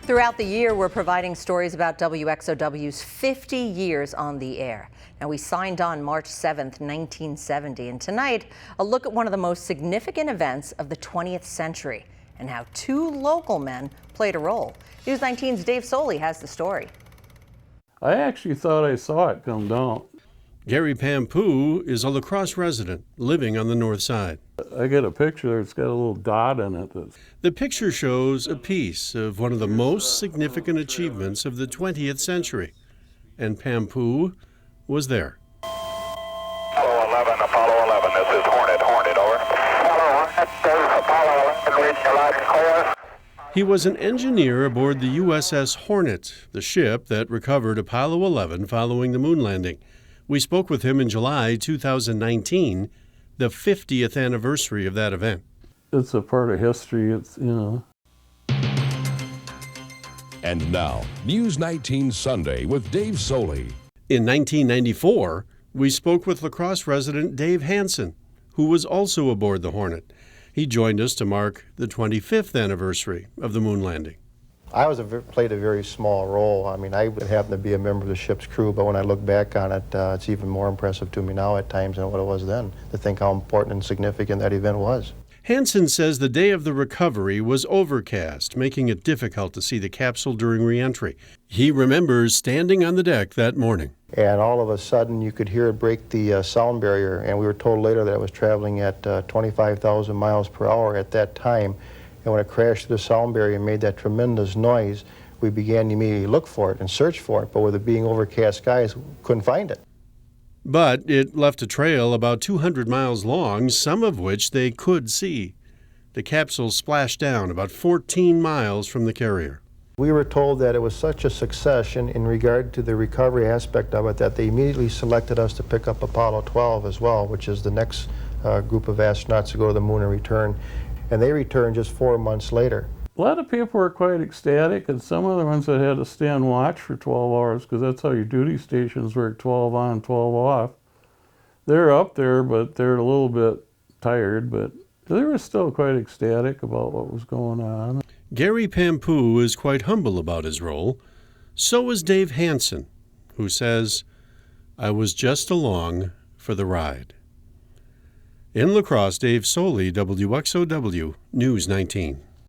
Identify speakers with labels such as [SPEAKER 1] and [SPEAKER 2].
[SPEAKER 1] Throughout the year, we're providing stories about WXOW's 50 years on the air. Now, we signed on March 7th, 1970, and tonight, a look at one of the most significant events of the 20th century and how two local men played a role. News 19's Dave Soley has the story.
[SPEAKER 2] I actually thought I saw it come down.
[SPEAKER 3] Gary Pampu is a La Crosse resident living on the north side.
[SPEAKER 2] I get a picture, it's got a little dot in it.
[SPEAKER 3] The picture shows a piece of one of the most significant achievements of the 20th century, and Pampu was there.
[SPEAKER 4] Apollo 11, this is Hornet, over. Apollo 11, reach your loud and clear.
[SPEAKER 3] He was an engineer aboard the USS Hornet, the ship that recovered Apollo 11 following the moon landing. We spoke with him in July 2019, the 50th anniversary of that event.
[SPEAKER 2] It's a part of history, it's, you know.
[SPEAKER 5] And now, News 19 Sunday with Dave Soley.
[SPEAKER 3] In 1994, we spoke with La Crosse resident Dave Hansen, who was also aboard the Hornet. He joined us to mark the 25th anniversary of the moon landing.
[SPEAKER 6] I played a very small role. I mean, I happened to be a member of the ship's crew, but when I look back on it, it's even more impressive to me now at times than what it was then, to think how important and significant that event was.
[SPEAKER 3] Hansen says the day of the recovery was overcast, making it difficult to see the capsule during re-entry. He remembers standing on the deck that morning.
[SPEAKER 6] And all of a sudden, you could hear it break the sound barrier, and we were told later that it was traveling at 25,000 miles per hour at that time. And when it crashed through the sound barrier and made that tremendous noise, we began to immediately look for it and search for it. But with it being overcast skies, we couldn't find it.
[SPEAKER 3] But it left a trail about 200 miles long, some of which they could see. The capsule splashed down about 14 miles from the carrier.
[SPEAKER 6] We were told that it was such a success in regard to the recovery aspect of it that they immediately selected us to pick up Apollo 12 as well, which is the next group of astronauts to go to the moon and return. And they returned just 4 months later.
[SPEAKER 2] A lot of people were quite ecstatic, and some of the ones that had to stand watch for 12 hours, because that's how your duty stations work, 12 on, 12 off. They're up there, but they're a little bit tired, but they were still quite ecstatic about what was going on.
[SPEAKER 3] Gary Pampu is quite humble about his role. So is Dave Hansen, who says, "I was just along for the ride." In La Crosse, Dave Soley, WXOW News 19.